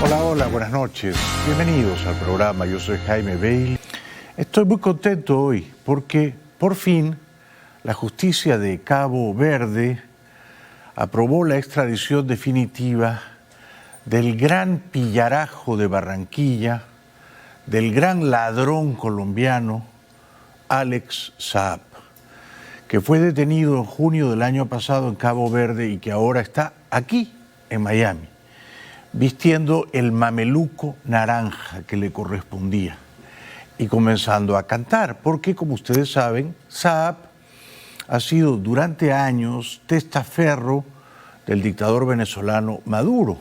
Hola, hola, buenas noches. Bienvenidos al programa. Yo soy Jaime Bailey. Estoy muy contento hoy porque por fin la justicia de Cabo Verde aprobó la extradición definitiva del gran pillarajo de Barranquilla, del gran ladrón colombiano Alex Saab, que fue detenido en junio del año pasado en Cabo Verde y que ahora está aquí en Miami, vistiendo el mameluco naranja que le correspondía y comenzando a cantar, porque como ustedes saben, Saab ha sido durante años testaferro del dictador venezolano Maduro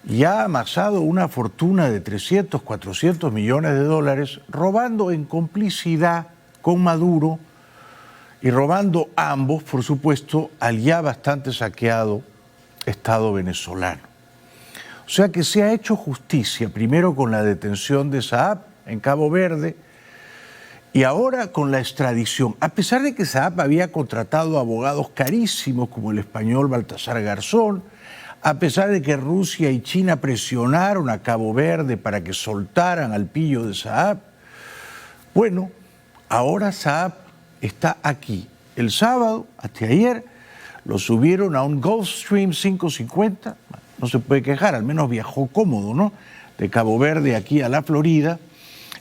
y ha amasado una fortuna de 300, 400 millones de dólares robando en complicidad con Maduro y robando ambos, por supuesto, al ya bastante saqueado Estado venezolano. O sea que se ha hecho justicia, primero con la detención de Saab en Cabo Verde y ahora con la extradición. A pesar de que Saab había contratado abogados carísimos como el español Baltasar Garzón, a pesar de que Rusia y China presionaron a Cabo Verde para que soltaran al pillo de Saab, bueno, ahora Saab está aquí. El sábado, hasta ayer, lo subieron a un Gulfstream 550, no se puede quejar, al menos viajó cómodo, ¿no? De Cabo Verde aquí a la Florida,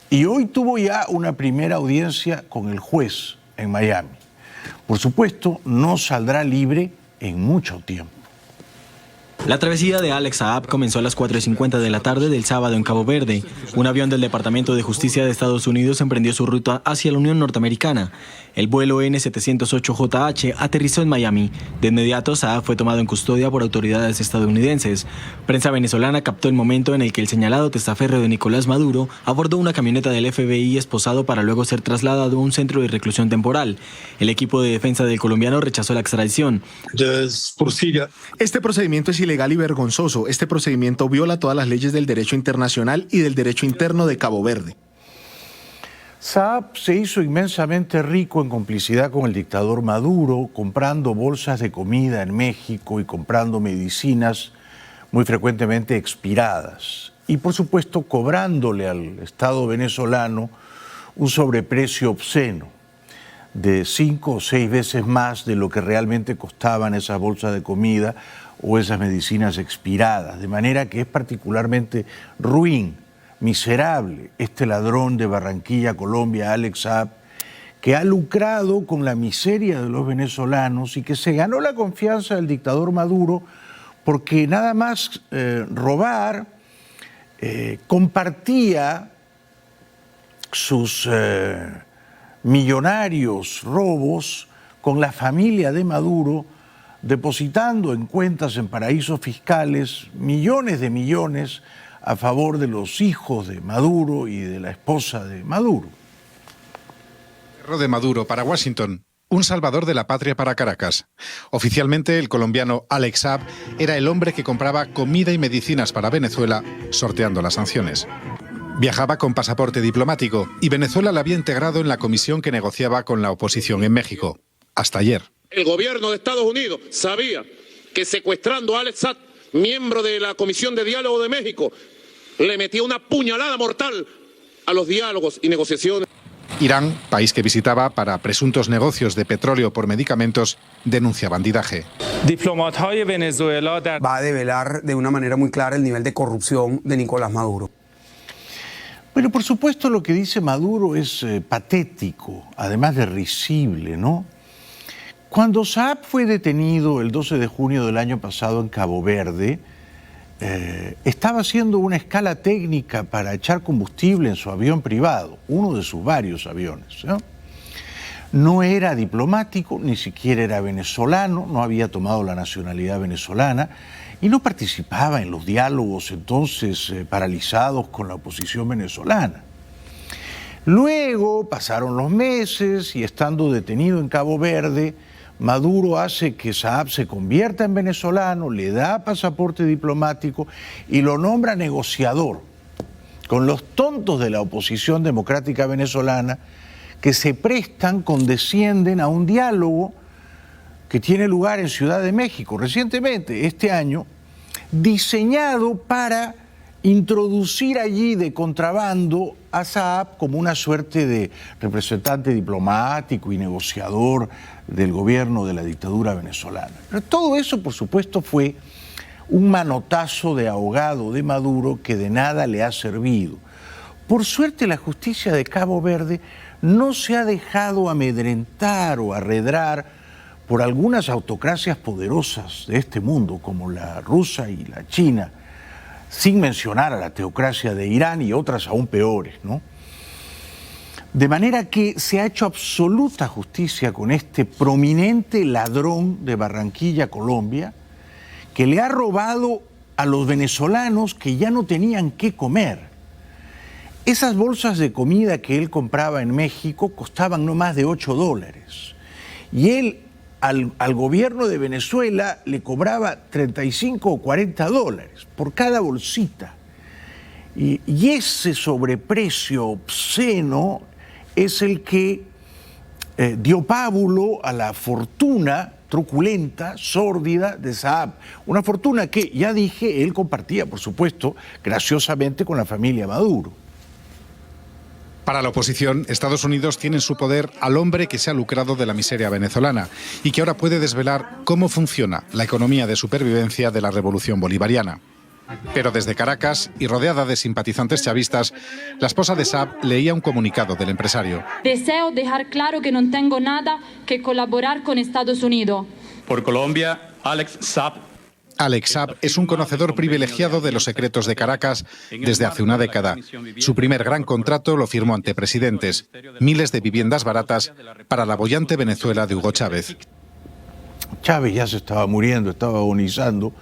y hoy tuvo ya una primera audiencia con el juez en Miami. Por supuesto, no saldrá libre en mucho tiempo. La travesía de Alex Saab comenzó a las 4:50 de la tarde del sábado en Cabo Verde. Un avión del Departamento de Justicia de Estados Unidos emprendió su ruta hacia la Unión Norteamericana. El vuelo N708JH aterrizó en Miami. De inmediato, Saab fue tomado en custodia por autoridades estadounidenses. Prensa venezolana captó el momento en el que el señalado testaferro de Nicolás Maduro abordó una camioneta del FBI esposado para luego ser trasladado a un centro de reclusión temporal. El equipo de defensa del colombiano rechazó la extradición. Este procedimiento es ilegal y vergonzoso. Este procedimiento viola todas las leyes del derecho internacional y del derecho interno de Cabo Verde. Saab se hizo inmensamente rico en complicidad con el dictador Maduro, comprando bolsas de comida en México y comprando medicinas muy frecuentemente expiradas. Y por supuesto cobrándole al Estado venezolano un sobreprecio obsceno de 5 o 6 veces más de lo que realmente costaban esas bolsas de comida o esas medicinas expiradas. De manera que es particularmente ruin, miserable, este ladrón de Barranquilla, Colombia, Alex Saab, que ha lucrado con la miseria de los venezolanos y que se ganó la confianza del dictador Maduro porque nada más robar, compartía sus millonarios robos con la familia de Maduro, depositando en cuentas en paraísos fiscales millones de millones a favor de los hijos de Maduro y de la esposa de Maduro. De Maduro para Washington, un salvador de la patria para Caracas. Oficialmente, el colombiano Alex Saab era el hombre que compraba comida y medicinas para Venezuela, sorteando las sanciones. Viajaba con pasaporte diplomático y Venezuela la había integrado en la comisión que negociaba con la oposición en México. Hasta ayer. El gobierno de Estados Unidos sabía que secuestrando a Alex Saab, miembro de la Comisión de Diálogo de México, le metía una puñalada mortal a los diálogos y negociaciones. Irán, país que visitaba para presuntos negocios de petróleo por medicamentos, denuncia bandidaje. Va a develar de una manera muy clara el nivel de corrupción de Nicolás Maduro. Pero por supuesto lo que dice Maduro es patético, además de risible, ¿no? Cuando Saab fue detenido el 12 de junio del año pasado en Cabo Verde, estaba haciendo una escala técnica para echar combustible en su avión privado, uno de sus varios aviones, ¿no? No era diplomático, ni siquiera era venezolano, no había tomado la nacionalidad venezolana y no participaba en los diálogos entonces paralizados con la oposición venezolana. Luego pasaron los meses y estando detenido en Cabo Verde, Maduro hace que Saab se convierta en venezolano, le da pasaporte diplomático y lo nombra negociador con los tontos de la oposición democrática venezolana que se prestan, condescienden a un diálogo que tiene lugar en Ciudad de México recientemente, este año, diseñado para introducir allí de contrabando a Saab como una suerte de representante diplomático y negociador del gobierno de la dictadura venezolana. Pero todo eso, por supuesto, fue un manotazo de ahogado de Maduro que de nada le ha servido. Por suerte, la justicia de Cabo Verde no se ha dejado amedrentar o arredrar por algunas autocracias poderosas de este mundo, como la rusa y la china, sin mencionar a la teocracia de Irán y otras aún peores, ¿no? De manera que se ha hecho absoluta justicia con este prominente ladrón de Barranquilla, Colombia, que le ha robado a los venezolanos que ya no tenían qué comer. Esas bolsas de comida que él compraba en México costaban no más de $8. Y él al gobierno de Venezuela le cobraba $35 o $40 por cada bolsita. Y ese sobreprecio obsceno es el que dio pábulo a la fortuna truculenta, sórdida de Saab. Una fortuna que, ya dije, él compartía, por supuesto, graciosamente con la familia Maduro. Para la oposición, Estados Unidos tiene en su poder al hombre que se ha lucrado de la miseria venezolana y que ahora puede desvelar cómo funciona la economía de supervivencia de la revolución bolivariana. Pero desde Caracas, y rodeada de simpatizantes chavistas, la esposa de Saab leía un comunicado del empresario. Deseo dejar claro que no tengo nada que colaborar con Estados Unidos. Por Colombia, Alex Saab. Alex Saab es un conocedor privilegiado de los secretos de Caracas desde hace una década. Su primer gran contrato lo firmó ante presidentes, miles de viviendas baratas para la boyante Venezuela de Hugo Chávez. Chávez ya se estaba muriendo, estaba agonizando,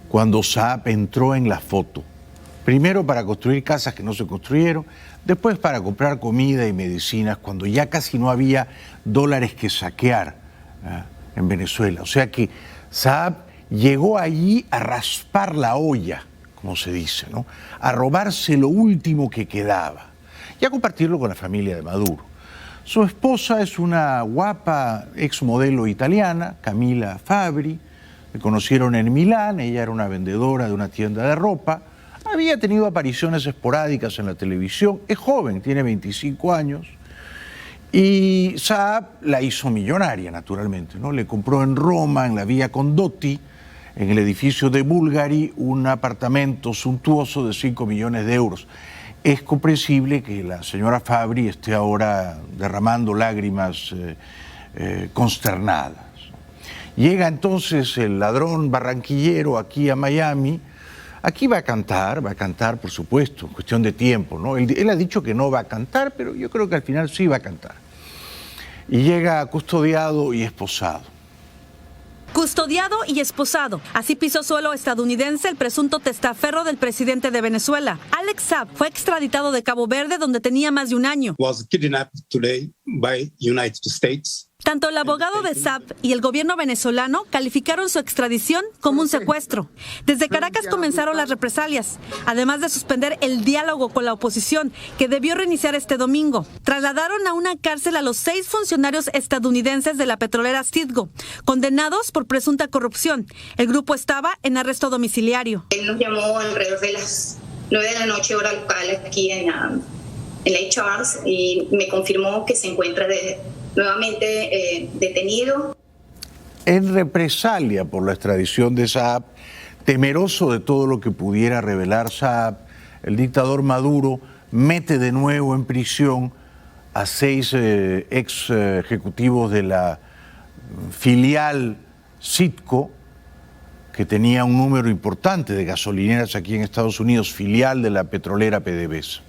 cuando Saab entró en la foto. Primero para construir casas que no se construyeron, después para comprar comida y medicinas, cuando ya casi no había dólares que saquear en Venezuela. O sea que Saab llegó allí a raspar la olla, como se dice, ¿no? A robarse lo último que quedaba y a compartirlo con la familia de Maduro. Su esposa es una guapa exmodelo italiana, Camila Fabri. Se conocieron en Milán, ella era una vendedora de una tienda de ropa, había tenido apariciones esporádicas en la televisión, es joven, tiene 25 años, y Saab la hizo millonaria, naturalmente, ¿no? Le compró en Roma, en la Vía Condotti, en el edificio de Bulgari, un apartamento suntuoso de 5 millones de euros. Es comprensible que la señora Fabri esté ahora derramando lágrimas consternadas. Llega entonces el ladrón barranquillero aquí a Miami. Aquí va a cantar, por supuesto, cuestión de tiempo, ¿no? Él ha dicho que no va a cantar, pero yo creo que al final sí va a cantar. Y llega custodiado y esposado. Custodiado y esposado. Así pisó suelo estadounidense el presunto testaferro del presidente de Venezuela. Alex Saab fue extraditado de Cabo Verde, donde tenía más de un año. Was kidnapped today by United States. Tanto el abogado de Saab y el gobierno venezolano calificaron su extradición como un secuestro. Desde Caracas comenzaron las represalias, además de suspender el diálogo con la oposición, que debió reiniciar este domingo. Trasladaron a una cárcel a los 6 funcionarios estadounidenses de la petrolera Citgo, condenados por presunta corrupción. El grupo estaba en arresto domiciliario. Él nos llamó alrededor de las 9 de la noche, hora local, aquí en Lake Charles, y me confirmó que se encuentra nuevamente detenido. En represalia por la extradición de Saab, temeroso de todo lo que pudiera revelar Saab, el dictador Maduro mete de nuevo en prisión a 6 ex ejecutivos de la filial Citgo, que tenía un número importante de gasolineras aquí en Estados Unidos, filial de la petrolera PDVSA.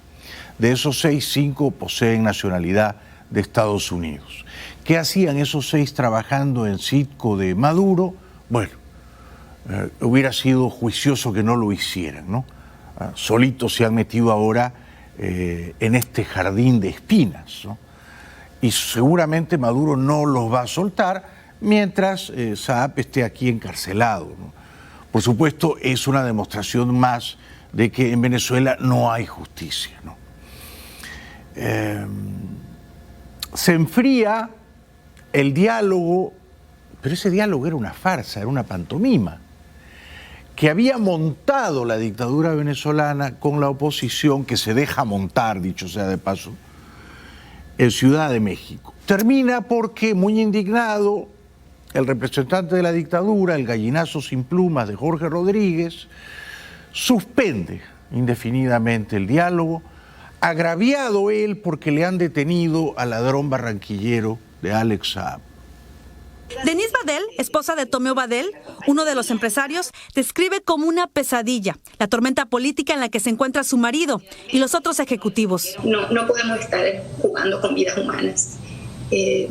De esos 6, 5 poseen nacionalidad de Estados Unidos. ¿Qué hacían esos 6 trabajando en Citgo de Maduro? Bueno, hubiera sido juicioso que no lo hicieran, ¿no? Solitos se han metido ahora en este jardín de espinas, ¿no? Y seguramente Maduro no los va a soltar mientras Saab esté aquí encarcelado, ¿no? Por supuesto, es una demostración más de que en Venezuela no hay justicia, ¿no? Se enfría el diálogo, pero ese diálogo era una farsa, era una pantomima. que había montado la dictadura venezolana con la oposición, que se deja montar, dicho sea de paso, en Ciudad de México. Termina porque, muy indignado, el representante de la dictadura, el gallinazo sin plumas de Jorge Rodríguez, suspende indefinidamente el diálogo, agraviado él porque le han detenido al ladrón barranquillero de Alex Saab. Denise Badel, esposa de Tomeo Badel, uno de los empresarios, describe como una pesadilla la tormenta política en la que se encuentra su marido y los otros ejecutivos. No podemos estar jugando con vidas humanas. Hay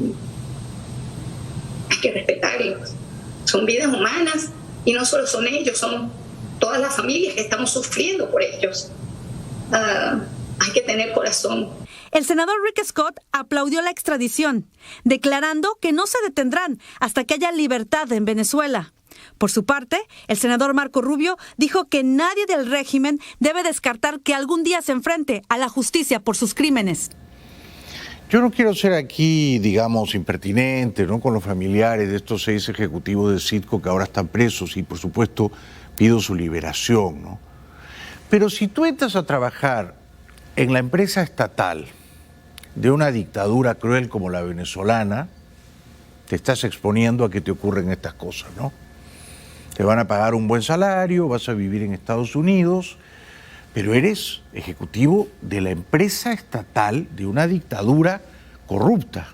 que respetarlos. Son vidas humanas y no solo son ellos, son todas las familias que estamos sufriendo por ellos. Hay que tener corazón. El senador Rick Scott aplaudió la extradición, declarando que no se detendrán hasta que haya libertad en Venezuela. Por su parte, el senador Marco Rubio dijo que nadie del régimen debe descartar que algún día se enfrente a la justicia por sus crímenes. Yo no quiero ser aquí, digamos, impertinente, ¿no?, con los familiares de estos 6 ejecutivos de Citgo que ahora están presos y, por supuesto, pido su liberación, ¿no? Pero si tú entras a trabajar en la empresa estatal de una dictadura cruel como la venezolana, te estás exponiendo a que te ocurren estas cosas, ¿no? Te van a pagar un buen salario, vas a vivir en Estados Unidos, pero eres ejecutivo de la empresa estatal de una dictadura corrupta,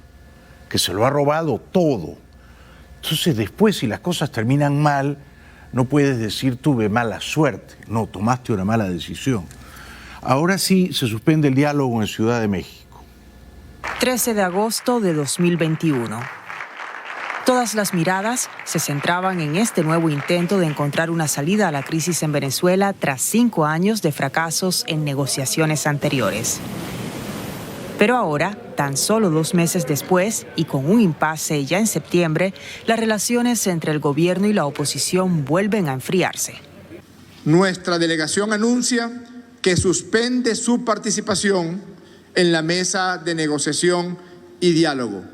que se lo ha robado todo. Entonces después, si las cosas terminan mal, no puedes decir tuve mala suerte, no, tomaste una mala decisión. Ahora sí se suspende el diálogo en Ciudad de México. 13 de agosto de 2021. Todas las miradas se centraban en este nuevo intento de encontrar una salida a la crisis en Venezuela tras 5 años de fracasos en negociaciones anteriores. Pero ahora, tan solo 2 meses después, y con un impasse ya en septiembre, las relaciones entre el gobierno y la oposición vuelven a enfriarse. Nuestra delegación anuncia que suspende su participación en la mesa de negociación y diálogo,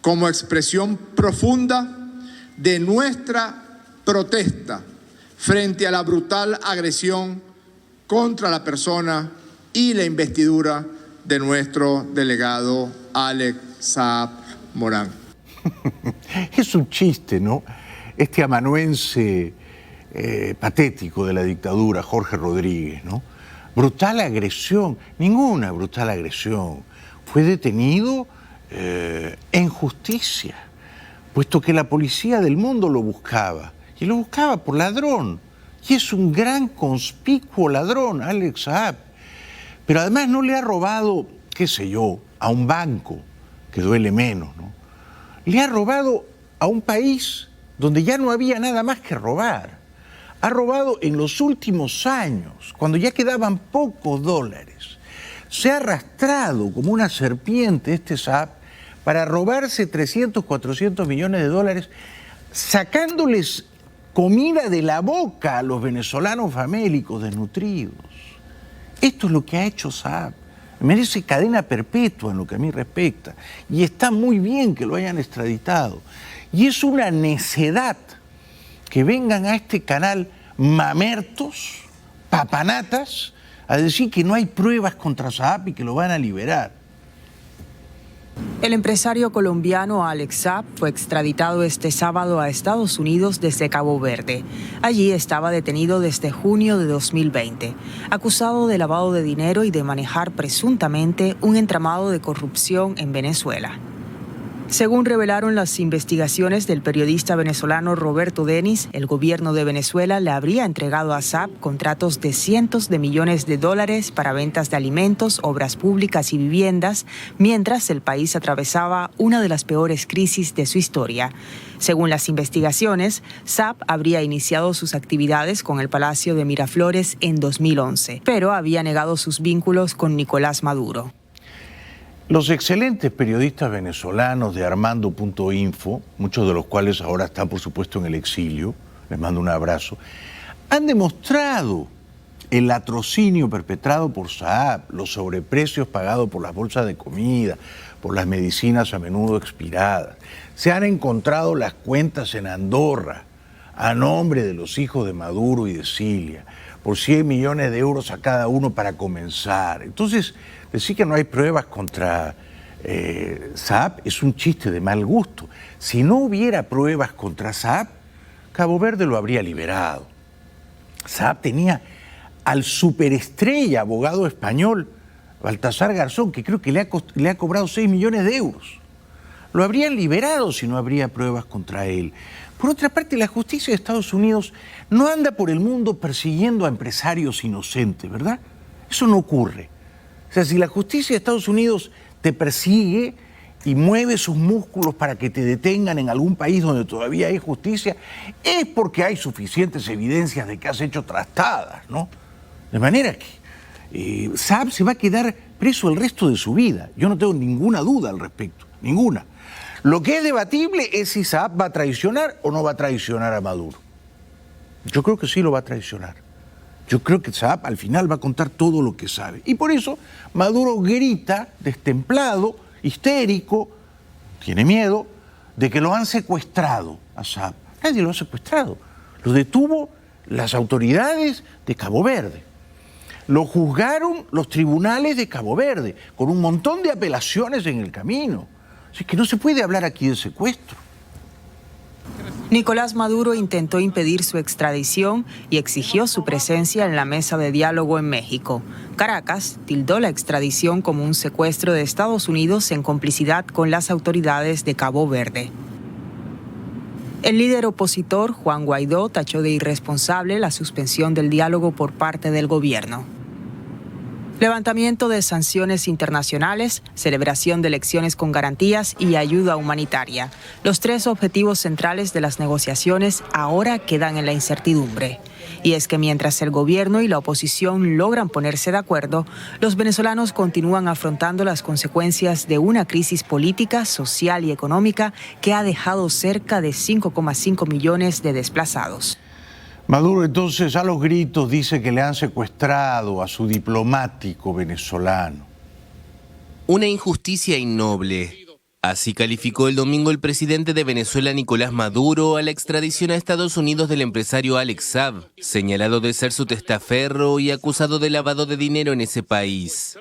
como expresión profunda de nuestra protesta frente a la brutal agresión contra la persona y la investidura de nuestro delegado Alex Saab Morán. Es un chiste, ¿no? Este amanuense patético de la dictadura, Jorge Rodríguez, ¿no? Brutal agresión, ninguna brutal agresión. Fue detenido en justicia, puesto que la policía del mundo lo buscaba, y lo buscaba por ladrón. Y es un gran conspicuo ladrón, Alex Saab. Pero además no le ha robado, qué sé yo, a un banco, que duele menos, ¿no? Le ha robado a un país donde ya no había nada más que robar. Ha robado en los últimos años, cuando ya quedaban pocos dólares. Se ha arrastrado como una serpiente este Saab para robarse 300, 400 millones de dólares, sacándoles comida de la boca a los venezolanos famélicos desnutridos. Esto es lo que ha hecho Saab. Merece cadena perpetua en lo que a mí respecta. Y está muy bien que lo hayan extraditado. Y es una necedad que vengan a este canal mamertos, papanatas, a decir que no hay pruebas contra Saab y que lo van a liberar. El empresario colombiano Alex Saab fue extraditado este sábado a Estados Unidos desde Cabo Verde. Allí estaba detenido desde junio de 2020, acusado de lavado de dinero y de manejar presuntamente un entramado de corrupción en Venezuela. Según revelaron las investigaciones del periodista venezolano Roberto Denis, el gobierno de Venezuela le habría entregado a Saab contratos de cientos de millones de dólares para ventas de alimentos, obras públicas y viviendas, mientras el país atravesaba una de las peores crisis de su historia. Según las investigaciones, Saab habría iniciado sus actividades con el Palacio de Miraflores en 2011, pero había negado sus vínculos con Nicolás Maduro. Los excelentes periodistas venezolanos de Armando.info, muchos de los cuales ahora están, por supuesto, en el exilio, les mando un abrazo, han demostrado el latrocinio perpetrado por Saab, los sobreprecios pagados por las bolsas de comida, por las medicinas a menudo expiradas. Se han encontrado las cuentas en Andorra, a nombre de los hijos de Maduro y de Cilia, por 100 millones de euros a cada uno para comenzar. Entonces, decir que no hay pruebas contra Saab es un chiste de mal gusto. Si no hubiera pruebas contra Saab, Cabo Verde lo habría liberado. Saab tenía al superestrella abogado español, Baltasar Garzón, que creo que le ha cobrado 6 millones de euros. Lo habrían liberado si no habría pruebas contra él. Por otra parte, la justicia de Estados Unidos no anda por el mundo persiguiendo a empresarios inocentes, ¿verdad? Eso no ocurre. O sea, si la justicia de Estados Unidos te persigue y mueve sus músculos para que te detengan en algún país donde todavía hay justicia, es porque hay suficientes evidencias de que has hecho trastadas, ¿no? De manera que Saab se va a quedar preso el resto de su vida. Yo no tengo ninguna duda al respecto, ninguna. Lo que es debatible es si Saab va a traicionar o no va a traicionar a Maduro. Yo creo que sí lo va a traicionar. Yo creo que Saab al final va a contar todo lo que sabe. Y por eso Maduro grita, destemplado, histérico, tiene miedo de que lo han secuestrado a Saab. Nadie lo ha secuestrado. Lo detuvo las autoridades de Cabo Verde. Lo juzgaron los tribunales de Cabo Verde, con un montón de apelaciones en el camino. Así que no se puede hablar aquí de secuestro. Nicolás Maduro intentó impedir su extradición y exigió su presencia en la mesa de diálogo en México. Caracas tildó la extradición como un secuestro de Estados Unidos en complicidad con las autoridades de Cabo Verde. El líder opositor, Juan Guaidó, tachó de irresponsable la suspensión del diálogo por parte del gobierno. Levantamiento de sanciones internacionales, celebración de elecciones con garantías y ayuda humanitaria. Los tres objetivos centrales de las negociaciones ahora quedan en la incertidumbre. Y es que mientras el gobierno y la oposición logran ponerse de acuerdo, los venezolanos continúan afrontando las consecuencias de una crisis política, social y económica que ha dejado cerca de 5,5 millones de desplazados. Maduro entonces a los gritos dice que le han secuestrado a su diplomático venezolano. Una injusticia innoble. Así calificó el domingo el presidente de Venezuela, Nicolás Maduro, a la extradición a Estados Unidos del empresario Alex Saab, señalado de ser su testaferro y acusado de lavado de dinero en ese país.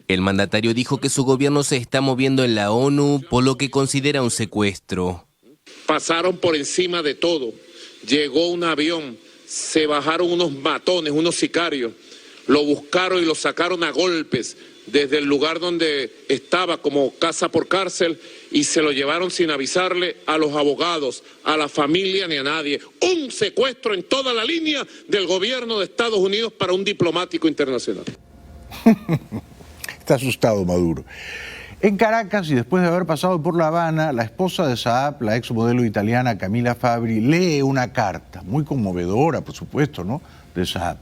El mandatario dijo que su gobierno se está moviendo en la ONU por lo que considera un secuestro. Pasaron por encima de todo. Llegó un avión, se bajaron unos matones, unos sicarios, lo buscaron y lo sacaron a golpes desde el lugar donde estaba como casa por cárcel y se lo llevaron sin avisarle a los abogados, a la familia ni a nadie. Un secuestro en toda la línea del gobierno de Estados Unidos para un diplomático internacional. Está asustado Maduro. En Caracas, y después de haber pasado por La Habana, la esposa de Saab, la exmodelo italiana Camila Fabri, lee una carta, muy conmovedora, por supuesto, ¿no?, de Saab.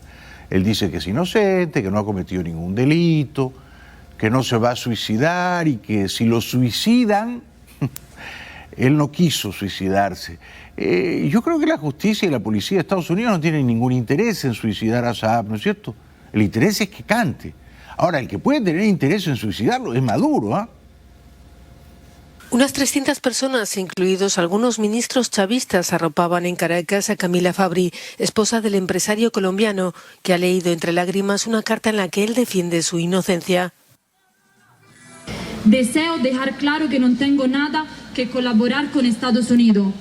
Él dice que es inocente, que no ha cometido ningún delito, que no se va a suicidar y que si lo suicidan, él no quiso suicidarse. Yo creo que la justicia y la policía de Estados Unidos no tienen ningún interés en suicidar a Saab, ¿no es cierto? El interés es que cante. Ahora, el que puede tener interés en suicidarlo es Maduro, ¿ah? Unas 300 personas, incluidos algunos ministros chavistas, arropaban en Caracas a Camila Fabri, esposa del empresario colombiano, que ha leído entre lágrimas una carta en la que él defiende su inocencia. Deseo dejar claro que no tengo nada que colaborar con Estados Unidos,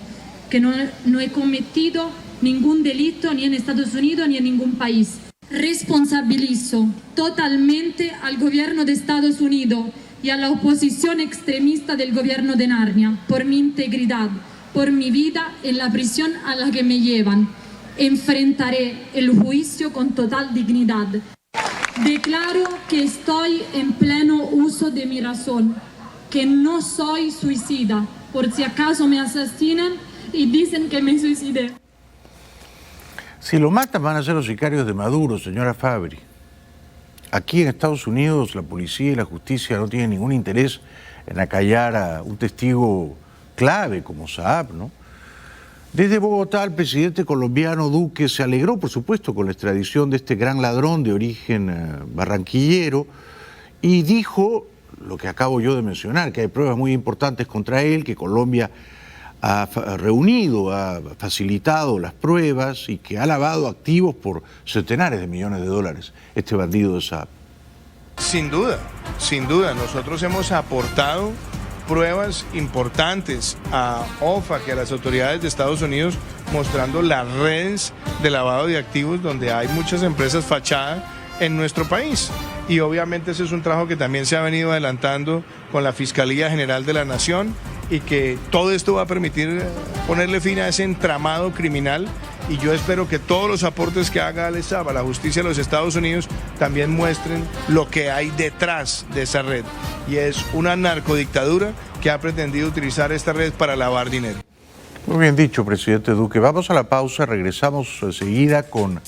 que no he cometido ningún delito ni en Estados Unidos ni en ningún país. Responsabilizo totalmente al gobierno de Estados Unidos y a la oposición extremista del gobierno de Narnia por mi integridad, por mi vida en la prisión a la que me llevan. Enfrentaré el juicio con total dignidad. Declaro que estoy en pleno uso de mi razón, que no soy suicida, por si acaso me asesinan y dicen que me suicidé. Si lo matan van a ser los sicarios de Maduro, señora Fabri. Aquí en Estados Unidos la policía y la justicia no tienen ningún interés en acallar a un testigo clave como Saab, ¿no? Desde Bogotá, el presidente colombiano Duque se alegró, por supuesto, con la extradición de este gran ladrón de origen barranquillero y dijo lo que acabo yo de mencionar, que hay pruebas muy importantes contra él, que Colombia ha reunido, ha facilitado las pruebas y que ha lavado activos por centenares de millones de dólares, este bandido de Saab. Sin duda, nosotros hemos aportado pruebas importantes a OFAC y a las autoridades de Estados Unidos mostrando las redes de lavado de activos donde hay muchas empresas fachada en nuestro país. Y obviamente ese es un trabajo que también se ha venido adelantando con la Fiscalía General de la Nación y que todo esto va a permitir ponerle fin a ese entramado criminal. Y yo espero que todos los aportes que haga Alex Saab a la justicia de los Estados Unidos también muestren lo que hay detrás de esa red. Y es una narcodictadura que ha pretendido utilizar esta red para lavar dinero. Muy bien dicho, presidente Duque. Vamos a la pausa, regresamos enseguida con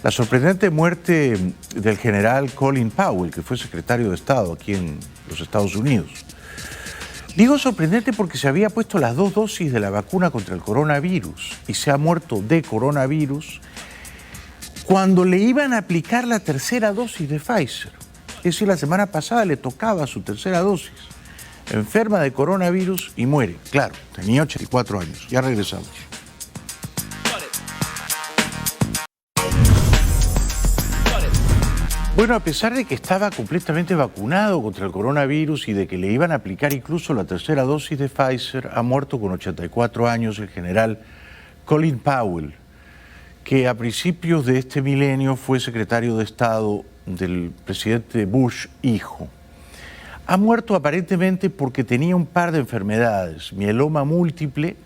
la sorprendente muerte del general Colin Powell, que fue secretario de Estado aquí en los Estados Unidos. Digo sorprendente porque se había puesto las 2 dosis de la vacuna contra el coronavirus y se ha muerto de coronavirus cuando le iban a aplicar la tercera dosis de Pfizer. Es decir, la semana pasada le tocaba su tercera dosis. Enferma de coronavirus y muere. Claro, tenía 84 años. Ya regresamos. Bueno, a pesar de que estaba completamente vacunado contra el coronavirus y de que le iban a aplicar incluso la tercera dosis de Pfizer, ha muerto con 84 años el general Colin Powell, que a principios de este milenio fue secretario de Estado del presidente Bush hijo. Ha muerto aparentemente porque tenía un par de enfermedades, mieloma múltiple,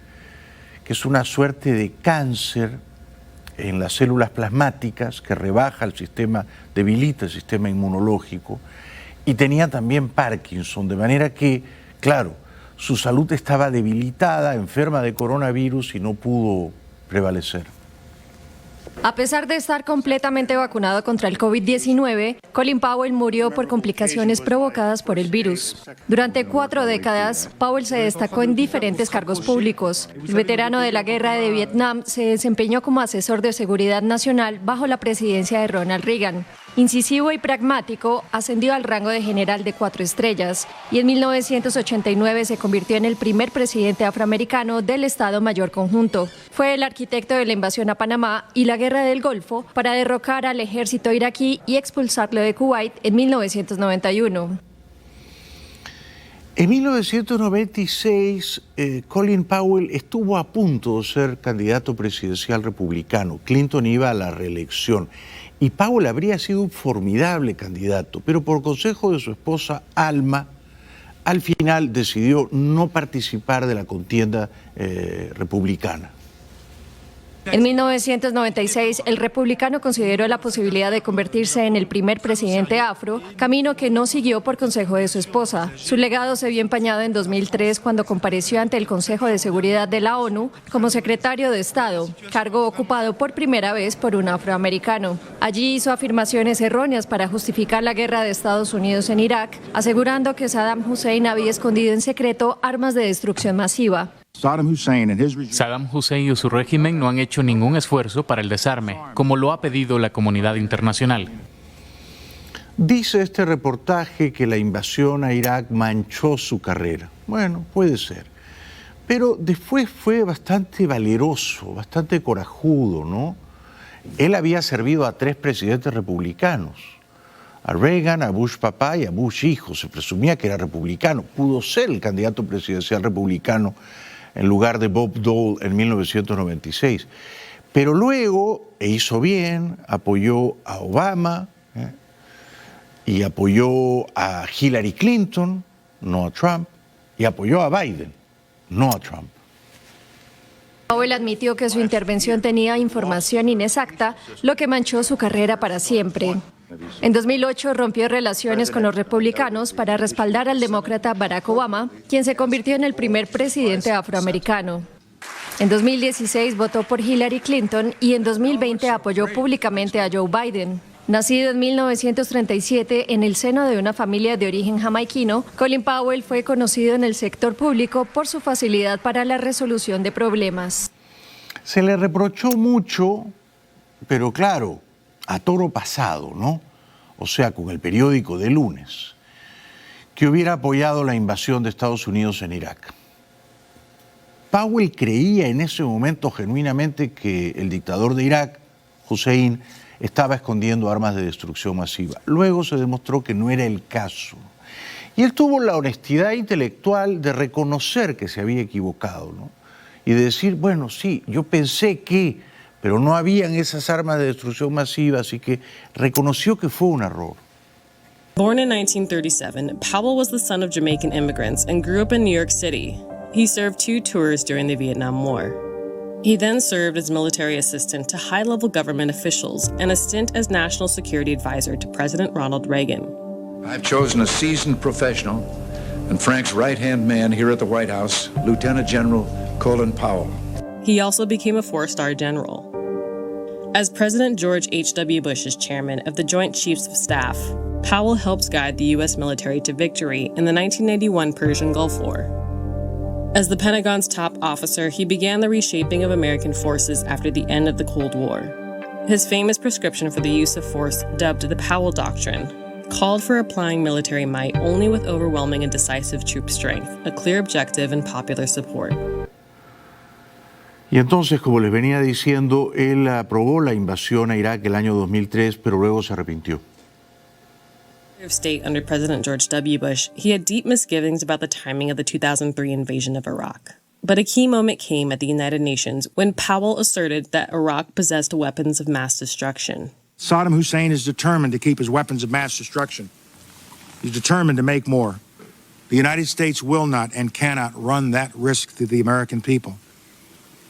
que es una suerte de cáncer en las células plasmáticas que rebaja el sistema, debilita el sistema inmunológico, y tenía también Parkinson, de manera que, claro, su salud estaba debilitada, enferma de coronavirus y no pudo prevalecer. A pesar de estar completamente vacunado contra el COVID-19, Colin Powell murió por complicaciones provocadas por el virus. Durante 4 décadas, Powell se destacó en diferentes cargos públicos. El veterano de la guerra de Vietnam se desempeñó como asesor de seguridad nacional bajo la presidencia de Ronald Reagan. Incisivo y pragmático, ascendió al rango de general de 4 estrellas y en 1989 se convirtió en el primer presidente afroamericano del Estado Mayor Conjunto. Fue el arquitecto de la invasión a Panamá y la Guerra del Golfo para derrocar al ejército iraquí y expulsarlo de Kuwait en 1991. En 1996, Colin Powell estuvo a punto de ser candidato presidencial republicano. Clinton iba a la reelección y Powell habría sido un formidable candidato, pero por consejo de su esposa Alma, al final decidió no participar de la contienda republicana. En 1996, el republicano consideró la posibilidad de convertirse en el primer presidente afro, camino que no siguió por consejo de su esposa. Su legado se vio empañado en 2003 cuando compareció ante el Consejo de Seguridad de la ONU como secretario de Estado, cargo ocupado por primera vez por un afroamericano. Allí hizo afirmaciones erróneas para justificar la guerra de Estados Unidos en Irak, asegurando que Saddam Hussein había escondido en secreto armas de destrucción masiva. Saddam Hussein y su régimen no han hecho ningún esfuerzo para el desarme, como lo ha pedido la comunidad internacional. Dice este reportaje que la invasión a Irak manchó su carrera. Bueno, puede ser. Pero después fue bastante valeroso, bastante corajudo, ¿no? Él había servido a 3 presidentes republicanos. A Reagan, a Bush papá y a Bush hijo. Se presumía que era republicano. Pudo ser el candidato presidencial republicano en lugar de Bob Dole en 1996. Pero luego, e hizo bien, apoyó a Obama y apoyó a Hillary Clinton, no a Trump, y apoyó a Biden, no a Trump. Powell admitió que su intervención tenía información inexacta, lo que manchó su carrera para siempre. En 2008 rompió relaciones con los republicanos para respaldar al demócrata Barack Obama, quien se convirtió en el primer presidente afroamericano. En 2016 votó por Hillary Clinton y en 2020 apoyó públicamente a Joe Biden. Nacido en 1937 en el seno de una familia de origen jamaiquino, Colin Powell fue conocido en el sector público por su facilidad para la resolución de problemas. Se le reprochó mucho, pero claro, a toro pasado, ¿no? O sea, con el periódico de lunes, que hubiera apoyado la invasión de Estados Unidos en Irak. Powell creía en ese momento genuinamente que el dictador de Irak, Hussein, estaba escondiendo armas de destrucción masiva. Luego se demostró que no era el caso. Y él tuvo la honestidad intelectual de reconocer que se había equivocado, ¿no? Y de decir, bueno, sí, yo pensé que, pero no habían esas armas de destrucción masiva, así que reconoció que fue un error. Born in 1937, Powell was the son of Jamaican immigrants and grew up in New York City. He served 2 tours during the Vietnam War. He then served as military assistant to high-level government officials and a stint as national security advisor to President Ronald Reagan. I've chosen a seasoned professional and Frank's right-hand man here at the White House, Lieutenant General Colin Powell. He also became a 4-star general. As President George H.W. Bush's chairman of the Joint Chiefs of Staff, Powell helped guide the U.S. military to victory in the 1991 Persian Gulf War. As the Pentagon's top officer, he began the reshaping of American forces after the end of the Cold War. His famous prescription for the use of force, dubbed the Powell Doctrine, called for applying military might only with overwhelming and decisive troop strength, a clear objective and popular support. Y entonces, como les venía diciendo, él aprobó la invasión a Irak el año 2003, pero luego se arrepintió. Of State under President George W. Bush, he had deep misgivings about the timing of the 2003 invasion of Iraq. But a key moment came at the United Nations when Powell asserted that Iraq possessed weapons of mass destruction. Saddam Hussein is determined to keep his weapons of mass destruction. He's determined to make more. The United States will not and cannot run that risk to the American people.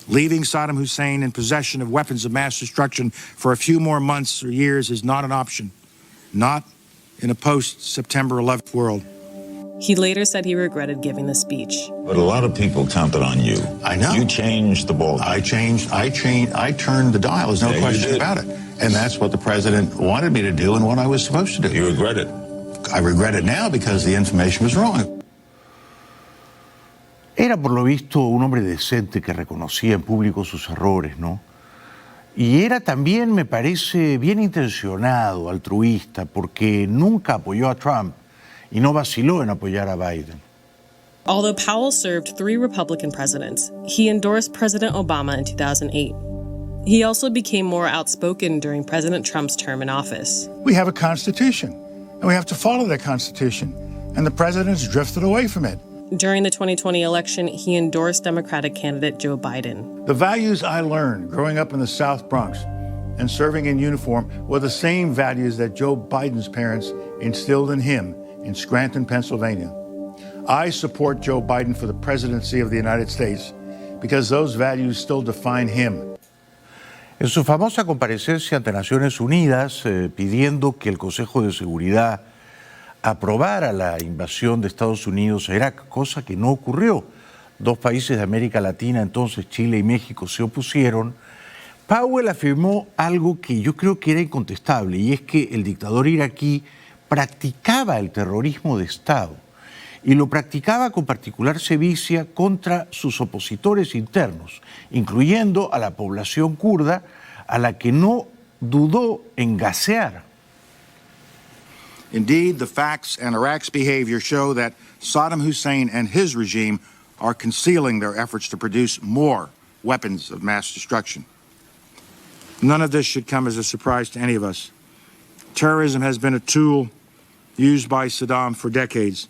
Leaving Saddam Hussein in possession of weapons of mass destruction for a few more months or years is not an option. Not in a post-September 11th world. He later said he regretted giving the speech. But a lot of people counted on you. I know. You changed the ball. I turned the dial. There's no question about it. And that's what the president wanted me to do and what I was supposed to do. You regret it? I regret it now because the information was wrong. Era por lo visto un hombre decente que reconocía en público sus errores, ¿no? Y era también, me parece, bien intencionado, altruista, porque nunca apoyó a Trump y no vaciló en apoyar a Biden. Although Powell served 3 Republican presidents, he endorsed President Obama in 2008. He also became more outspoken during President Trump's term in office. We have a constitution, and we have to follow that constitution, and the president's drifted away from it. During the 2020 election, he endorsed Democratic candidate Joe Biden. The values I learned growing up in the South Bronx and serving in uniform were the same values that Joe Biden's parents instilled in him in Scranton, Pennsylvania. I support Joe Biden for the presidency of the United States because those values still define him. En su famosa comparecencia ante Naciones Unidas, pidiendo que el Consejo de Seguridad aprobara la invasión de Estados Unidos a Irak, cosa que no ocurrió. 2 países de América Latina, entonces Chile y México, se opusieron. Powell afirmó algo que yo creo que era incontestable, y es que el dictador iraquí practicaba el terrorismo de Estado, y lo practicaba con particular sevicia contra sus opositores internos, incluyendo a la población kurda, a la que no dudó en gasear. Indeed, the facts and Iraq's behavior show that Saddam Hussein and his regime are concealing their efforts to produce more weapons of mass destruction. None of this should come as a surprise to any of us. Terrorism has been a tool used by Saddam for decades.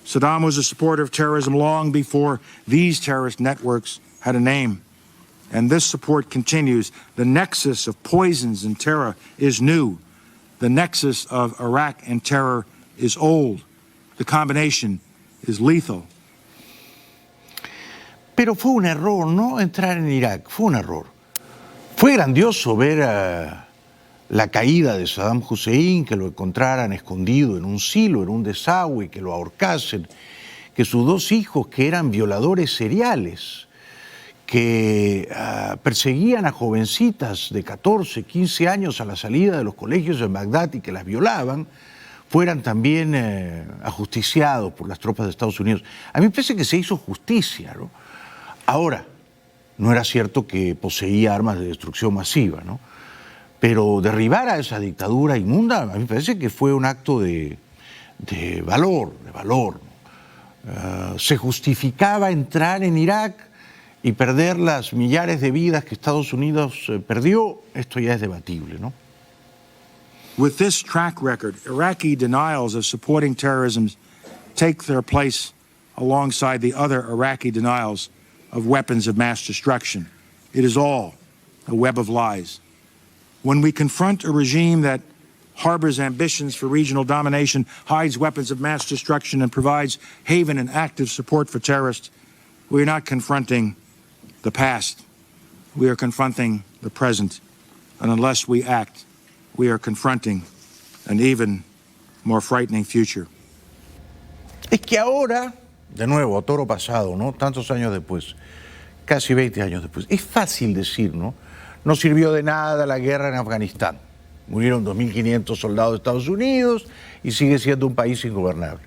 Saddam was a supporter of terrorism long before these terrorist networks had a name. And this support continues. The nexus of poisons and terror is new. The nexus of Iraq and terror is old. The combination is lethal. Pero fue un error no entrar en Irak, fue un error. Fue grandioso ver la caída de Saddam Hussein, que lo encontraran escondido en un silo, en un desagüe, que lo ahorcasen, que sus 2 hijos, que eran violadores seriales, que perseguían a jovencitas de 14, 15 años a la salida de los colegios en Bagdad y que las violaban, fueran también ajusticiados por las tropas de Estados Unidos. A mí me parece que se hizo justicia, ¿no? Ahora, no era cierto que poseía armas de destrucción masiva, ¿no? Pero derribar a esa dictadura inmunda, a mí me parece que fue un acto de valor, ¿no? Se justificaba entrar en Irak y perder las millares de vidas que Estados Unidos perdió, esto ya es debatible, ¿no? With this track record, Iraqi denials of supporting terrorism take their place alongside the other Iraqi denials of weapons of mass destruction. It is all a web of lies. When we confront a regime that harbors ambitions for regional domination, hides weapons of mass destruction, and provides haven and active support for terrorists, we are not confronting the past. We are confronting the present. And unless we act, we are confronting an even more frightening future. Es que ahora, de nuevo, a toro pasado, ¿no? Tantos años después, casi 20 años después, es fácil decir, ¿no? No sirvió de nada la guerra en Afganistán. Murieron 2.500 soldados de Estados Unidos y sigue siendo un país ingobernable.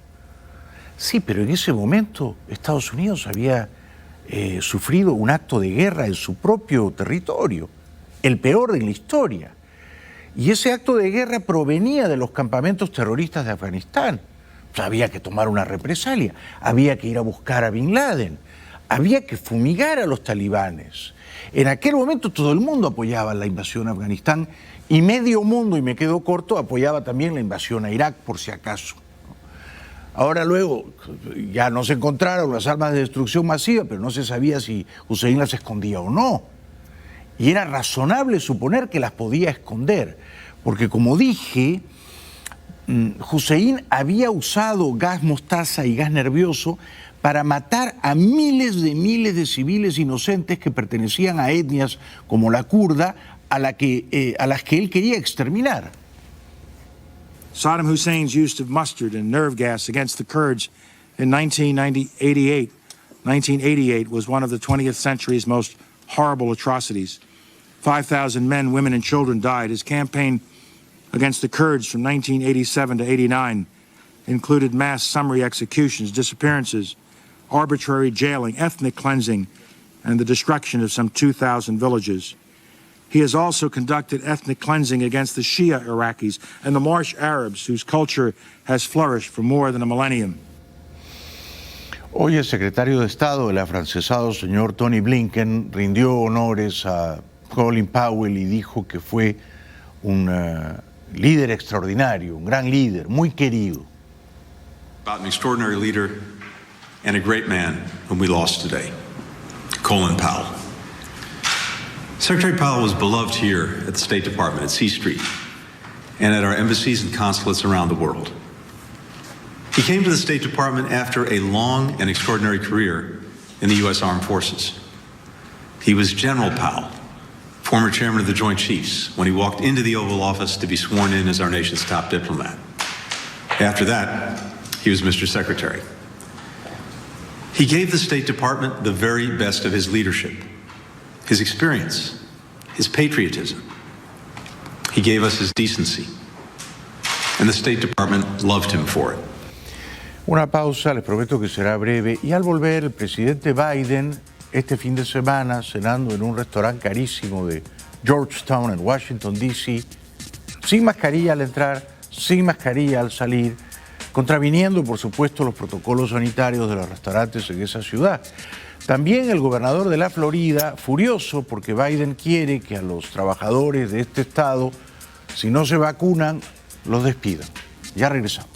Sí, pero en ese momento Estados Unidos había sufrido un acto de guerra en su propio territorio, el peor de la historia. Y ese acto de guerra provenía de los campamentos terroristas de Afganistán. O sea, había que tomar una represalia, había que ir a buscar a Bin Laden, había que fumigar a los talibanes. En aquel momento todo el mundo apoyaba la invasión a Afganistán y medio mundo, y me quedo corto, apoyaba también la invasión a Irak, por si acaso. Ahora luego ya no se encontraron las armas de destrucción masiva, pero no se sabía si Hussein las escondía o no. Y era razonable suponer que las podía esconder, porque como dije, Hussein había usado gas mostaza y gas nervioso para matar a miles de civiles inocentes que pertenecían a etnias como la kurda, a las que él quería exterminar. Saddam Hussein's use of mustard and nerve gas against the Kurds in 1988 was one of the 20th century's most horrible atrocities. 5,000 men, women, and children died. His campaign against the Kurds from 1987 to 89 included mass summary executions, disappearances, arbitrary jailing, ethnic cleansing, and the destruction of some 2,000 villages. He has also conducted ethnic cleansing against the Shia Iraqis and the Marsh Arabs, whose culture has flourished for more than a millennium. Hoy el secretario de Estado, el afrancesado señor Tony Blinken, rindió honores a Colin Powell y dijo que fue un líder extraordinario, un gran líder, muy querido. About an extraordinary leader and a great man whom we lost today, Colin Powell. Secretary Powell was beloved here at the State Department at C Street and at our embassies and consulates around the world. He came to the State Department after a long and extraordinary career in the U.S. Armed Forces. He was General Powell, former chairman of the Joint Chiefs, when he walked into the Oval Office to be sworn in as our nation's top diplomat. After that, he was Mr. Secretary. He gave the State Department the very best of his leadership, his experience, his patriotism. He gave us his decency, and the State Department loved him for it. Una pausa, les prometo que será breve, y al volver el presidente Biden, este fin de semana, cenando en un restaurante carísimo de Georgetown en Washington, D.C., sin mascarilla al entrar, sin mascarilla al salir, contraviniendo, por supuesto, los protocolos sanitarios de los restaurantes en esa ciudad. También el gobernador de la Florida, furioso porque Biden quiere que a los trabajadores de este estado, si no se vacunan, los despidan. Ya regresamos.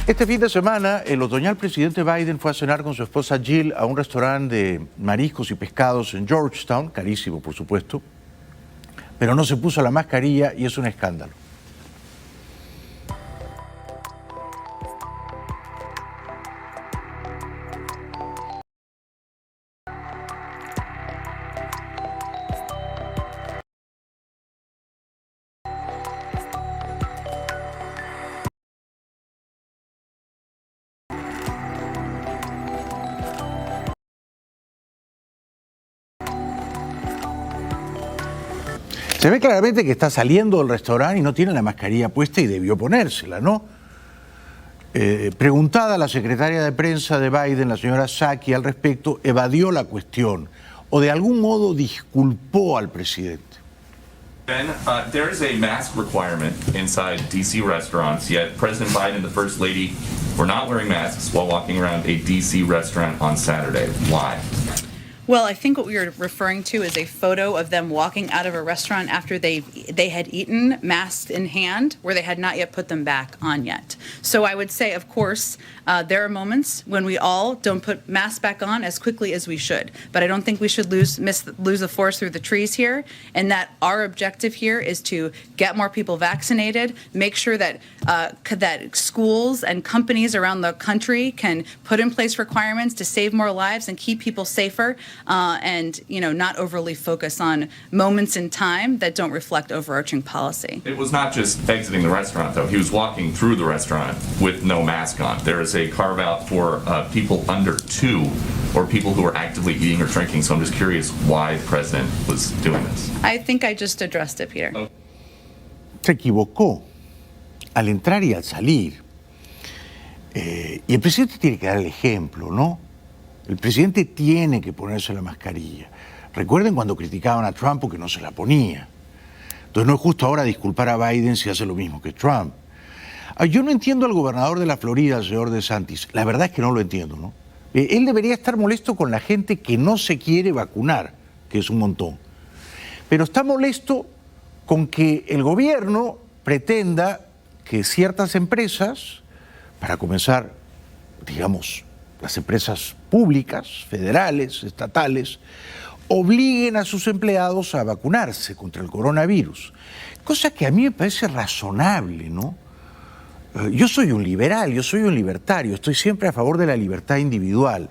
Este fin de semana, el otoñal presidente Biden fue a cenar con su esposa Jill a un restaurante de mariscos y pescados en Georgetown, carísimo por supuesto, pero no se puso la mascarilla y es un escándalo. Se ve claramente que está saliendo del restaurante y no tiene la mascarilla puesta y debió ponérsela, ¿no? Preguntada la secretaria de prensa de Biden, la señora Psaki, al respecto, evadió la cuestión o de algún modo disculpó al presidente. Ben, there is a mask requirement inside D.C. restaurants, yet President Biden and the First Lady were not wearing masks while walking around a DC restaurant on Saturday. Why? Well, I think what we were referring to is a photo of them walking out of a restaurant after they had eaten, masks in hand, where they had not yet put them back on yet. So I would say, of course, there are moments when we all don't put masks back on as quickly as we should. But I don't think we should lose the forest through the trees here, and that our objective here is to get more people vaccinated, make sure that that schools and companies around the country can put in place requirements to save more lives and keep people safer. And not overly focus on moments in time that don't reflect overarching policy. It was not just exiting the restaurant, though. He was walking through the restaurant with no mask on. There is a carve-out for people under 2 or people who are actively eating or drinking, so I'm just curious why the president was doing this. I think I just addressed it, Peter. Se equivocó al entrar y al salir. Y el presidente tiene que dar el ejemplo, ¿no? El presidente tiene que ponerse la mascarilla. Recuerden cuando criticaban a Trump porque no se la ponía. Entonces no es justo ahora disculpar a Biden si hace lo mismo que Trump. Yo no entiendo al gobernador de la Florida, el señor DeSantis. La verdad es que no lo entiendo, ¿no? Él debería estar molesto con la gente que no se quiere vacunar, que es un montón. Pero está molesto con que el gobierno pretenda que ciertas empresas, para comenzar, digamos, las empresas públicas, federales, estatales, obliguen a sus empleados a vacunarse contra el coronavirus. Cosa que a mí me parece razonable, ¿no? Yo soy un liberal, yo soy un libertario, estoy siempre a favor de la libertad individual.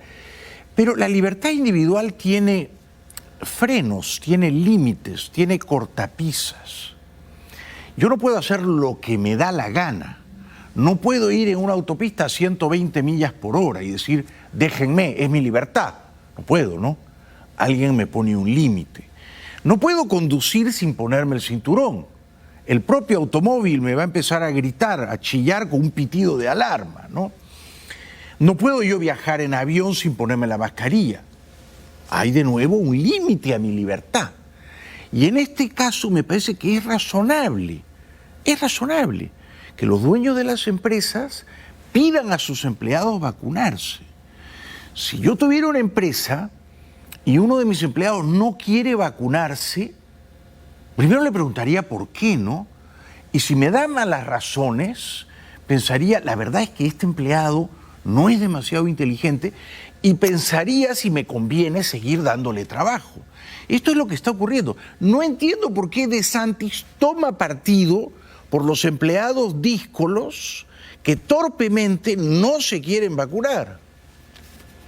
Pero la libertad individual tiene frenos, tiene límites, tiene cortapisas. Yo no puedo hacer lo que me da la gana. No puedo ir en una autopista a 120 millas por hora y decir, déjenme, es mi libertad. No puedo, ¿no? Alguien me pone un límite. No puedo conducir sin ponerme el cinturón. El propio automóvil me va a empezar a gritar, a chillar con un pitido de alarma, ¿no? No puedo yo viajar en avión sin ponerme la mascarilla. Hay de nuevo un límite a mi libertad. Y en este caso me parece que es razonable que los dueños de las empresas pidan a sus empleados vacunarse. Si yo tuviera una empresa y uno de mis empleados no quiere vacunarse, primero le preguntaría por qué, ¿no? Y si me da malas razones, pensaría, la verdad es que este empleado no es demasiado inteligente y pensaría si me conviene seguir dándole trabajo. Esto es lo que está ocurriendo. No entiendo por qué DeSantis toma partido por los empleados díscolos que torpemente no se quieren vacunar.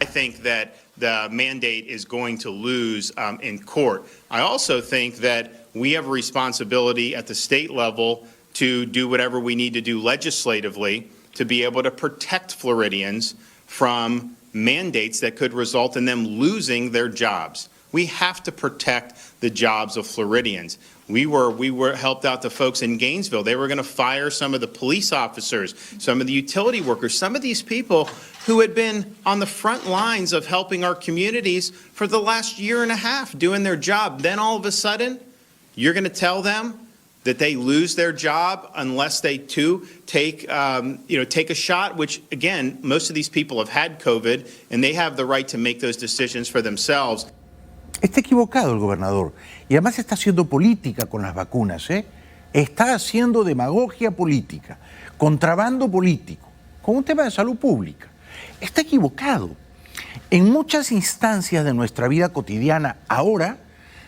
I think that the mandate is going to lose in court. I also think that we have a responsibility at the state level to do whatever we need to do legislatively to be able to protect Floridians from mandates that could result in them losing their jobs. We have to protect the jobs of Floridians. We were helped out the folks in Gainesville. They were going to fire some of the police officers, some of the utility workers, some of these people who had been on the front lines of helping our communities for the last year and a half doing their job. Then all of a sudden, you're going to tell them that they lose their job unless they too take a shot, which again, most of these people have had COVID and they have the right to make those decisions for themselves. Está equivocado el gobernador y además está haciendo política con las vacunas, ¿eh? Está haciendo demagogia política, contrabando político, con un tema de salud pública. Está equivocado. En muchas instancias de nuestra vida cotidiana ahora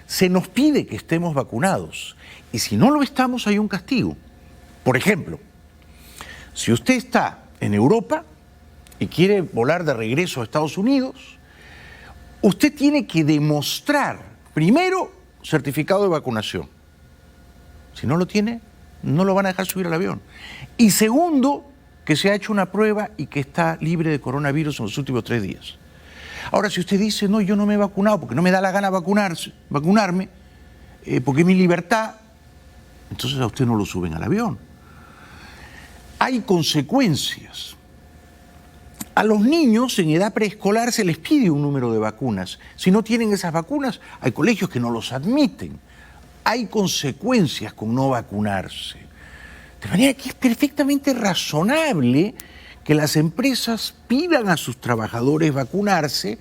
se nos pide que estemos vacunados y si no lo estamos hay un castigo. Por ejemplo, si usted está en Europa y quiere volar de regreso a Estados Unidos, usted tiene que demostrar, primero, certificado de vacunación. Si no lo tiene, no lo van a dejar subir al avión. Y segundo, que se ha hecho una prueba y que está libre de coronavirus en los últimos 3 días. Ahora, si usted dice, no, yo no me he vacunado porque no me da la gana vacunarme, porque es mi libertad, entonces a usted no lo suben al avión. Hay consecuencias. A los niños en edad preescolar se les pide un número de vacunas. Si no tienen esas vacunas, hay colegios que no los admiten. Hay consecuencias con no vacunarse. De manera que es perfectamente razonable que las empresas pidan a sus trabajadores vacunarse,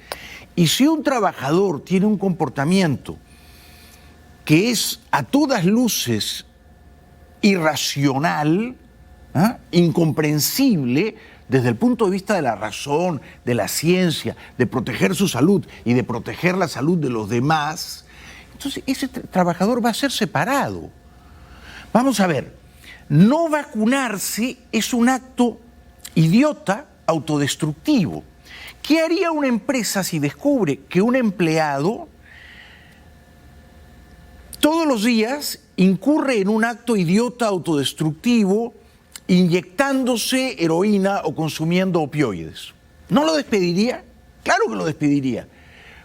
y si un trabajador tiene un comportamiento que es a todas luces irracional, incomprensible desde el punto de vista de la razón, de la ciencia, de proteger su salud y de proteger la salud de los demás, entonces ese trabajador va a ser separado. Vamos a ver, no vacunarse es un acto idiota, autodestructivo. ¿Qué haría una empresa si descubre que un empleado todos los días incurre en un acto idiota, autodestructivo, inyectándose heroína o consumiendo opioides? ¿No lo despediría? Claro que lo despediría.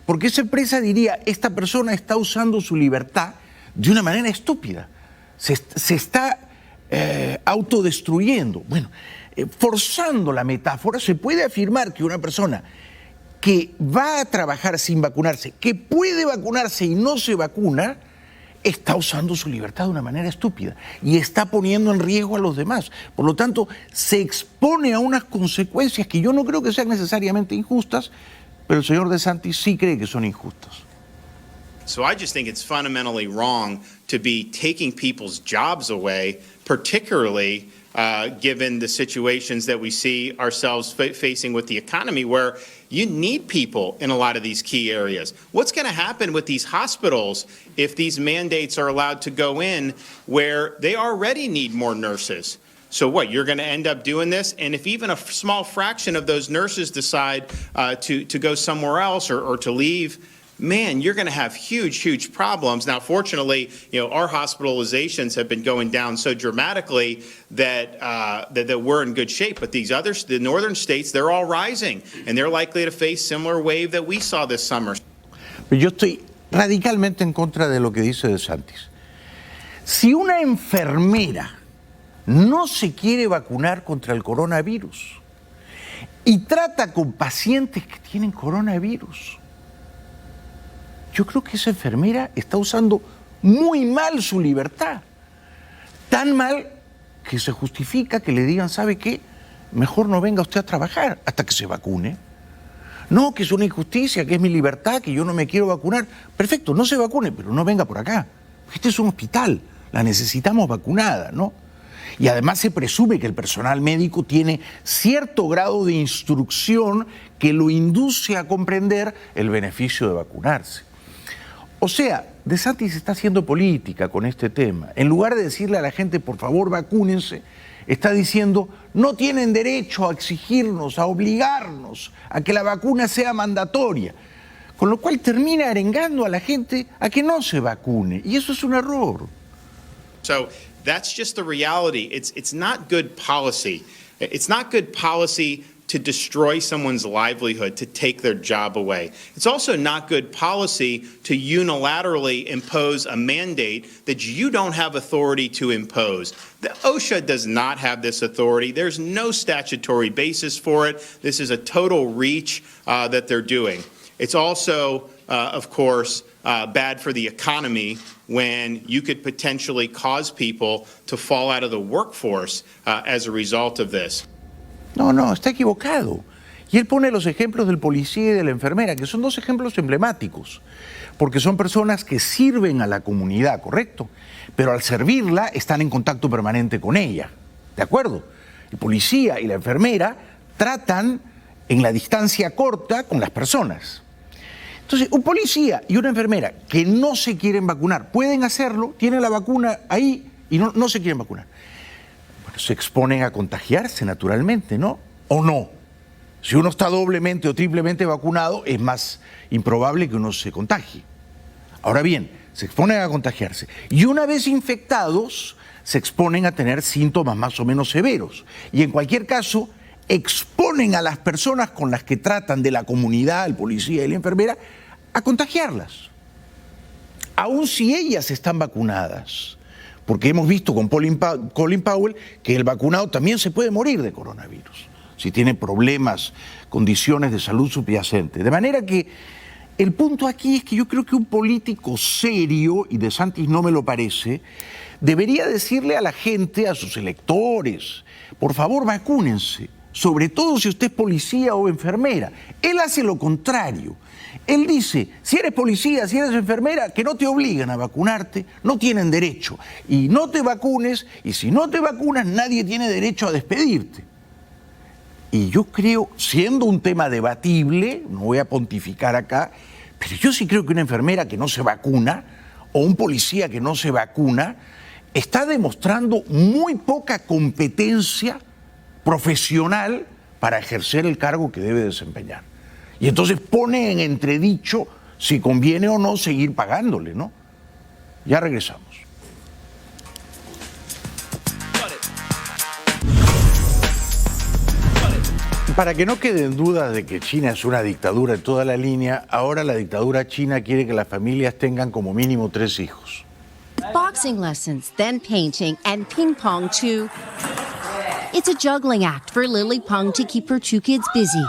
Porque esa empresa diría, esta persona está usando su libertad de una manera estúpida. Se está autodestruyendo. Bueno, forzando la metáfora, se puede afirmar que una persona que va a trabajar sin vacunarse, que puede vacunarse y no se vacuna, está usando su libertad de una manera estúpida y está poniendo en riesgo a los demás. Por lo tanto, se expone a unas consecuencias que yo no creo que sean necesariamente injustas, pero el señor DeSantis sí cree que son injustas. So I just think it's fundamentally wrong to be taking people's jobs away, particularly given the situations that we see ourselves facing with the economy, where you need people in a lot of these key areas. What's going to happen with these hospitals if these mandates are allowed to go in where they already need more nurses? So what, you're going to end up doing this? And if even a small fraction of those nurses decide to go somewhere else or to leave, man, you're going to have huge problems. Now, fortunately, our hospitalizations have been going down so dramatically that we're in good shape. But these others, the northern states, they're all rising, and they're likely to face similar wave that we saw this summer. Yo estoy radicalmente en contra de lo que dice DeSantis. Si una enfermera no se quiere vacunar contra el coronavirus y trata con pacientes que tienen coronavirus, yo creo que esa enfermera está usando muy mal su libertad. Tan mal que se justifica que le digan, ¿sabe qué? Mejor no venga usted a trabajar hasta que se vacune. No, que es una injusticia, que es mi libertad, que yo no me quiero vacunar. Perfecto, no se vacune, pero no venga por acá. Este es un hospital, la necesitamos vacunada, ¿no? Y además se presume que el personal médico tiene cierto grado de instrucción que lo induce a comprender el beneficio de vacunarse. O sea, DeSantis está haciendo política con este tema. En lugar de decirle a la gente, por favor, vacúnense, está diciendo, no tienen derecho a exigirnos, a obligarnos a que la vacuna sea mandatoria. Con lo cual termina arengando a la gente a que no se vacune. Y eso es un error. So that's just the reality. It's not good policy. It's not good policy to destroy someone's livelihood, to take their job away. It's also not good policy to unilaterally impose a mandate that you don't have authority to impose. The OSHA does not have this authority. There's no statutory basis for it. This is a total reach that they're doing. It's also, of course, bad for the economy when you could potentially cause people to fall out of the workforce as a result of this. No, está equivocado. Y él pone los ejemplos del policía y de la enfermera, que son dos ejemplos emblemáticos, porque son personas que sirven a la comunidad, ¿correcto? Pero al servirla están en contacto permanente con ella, ¿de acuerdo? El policía y la enfermera tratan en la distancia corta con las personas. Entonces, un policía y una enfermera que no se quieren vacunar, pueden hacerlo, tienen la vacuna ahí y no se quieren vacunar. Se exponen a contagiarse naturalmente, ¿no? ¿O no? Si uno está doblemente o triplemente vacunado, es más improbable que uno se contagie. Ahora bien, se exponen a contagiarse. Y una vez infectados, se exponen a tener síntomas más o menos severos. Y en cualquier caso, exponen a las personas con las que tratan de la comunidad, el policía y la enfermera, a contagiarlas. Aun si ellas están vacunadas. Porque hemos visto con Colin Powell que el vacunado también se puede morir de coronavirus, si tiene problemas, condiciones de salud subyacentes. De manera que el punto aquí es que yo creo que un político serio, y DeSantis no me lo parece, debería decirle a la gente, a sus electores, por favor vacúnense, sobre todo si usted es policía o enfermera. Él hace lo contrario. Él dice, si eres policía, si eres enfermera, que no te obligan a vacunarte, no tienen derecho. Y no te vacunes, y si no te vacunas, nadie tiene derecho a despedirte. Y yo creo, siendo un tema debatible, no voy a pontificar acá, pero yo sí creo que una enfermera que no se vacuna, o un policía que no se vacuna, está demostrando muy poca competencia profesional para ejercer el cargo que debe desempeñar. Y entonces pone en entredicho si conviene o no seguir pagándole, ¿no? Ya regresamos. Para que no queden dudas de que China es una dictadura en toda la línea, ahora la dictadura china quiere que las familias tengan como mínimo 3 hijos. Boxing lessons, then painting, and ping pong too. It's a juggling act for Lily Peng to keep her 2 kids busy.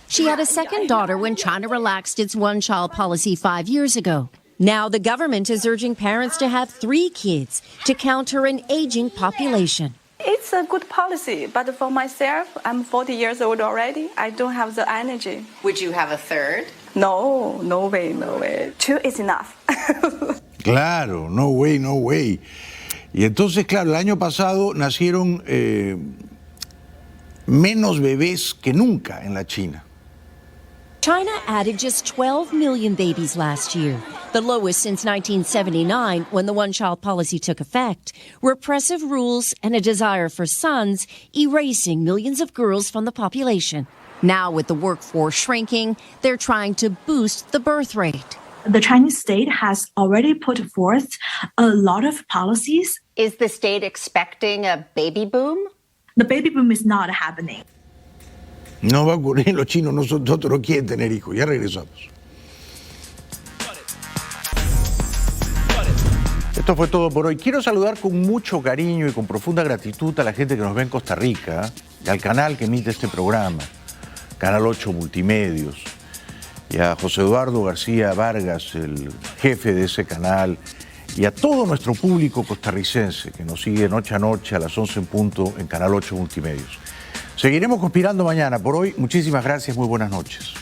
She had a second daughter when China relaxed its one-child policy 5 years ago. Now the government is urging parents to have 3 kids to counter an aging population. It's a good policy, but for myself, I'm 40 years old already. I don't have the energy. Would you have a third? No, no way, no way. 2 is enough. Claro, no way, no way. Y entonces, claro, el año pasado nacieron menos bebés que nunca en la China. China added just 12 million babies last year, the lowest since 1979 when the one-child policy took effect. Repressive rules and a desire for sons erasing millions of girls from the population. Now, with the workforce shrinking, they're trying to boost the birth rate. The Chinese state has already put forth a lot of policies. Is the state expecting a baby boom? The baby boom is not happening. No va a ocurrir, los chinos nosotros no quieren tener hijos. Ya regresamos. Esto fue todo por hoy. Quiero saludar con mucho cariño y con profunda gratitud a la gente que nos ve en Costa Rica y al canal que emite este programa, Canal 8 Multimedios, y a José Eduardo García Vargas, el jefe de ese canal, y a todo nuestro público costarricense que nos sigue noche a noche a las 11 en punto en Canal 8 Multimedios. Seguiremos conspirando mañana. Por hoy, muchísimas gracias, muy buenas noches.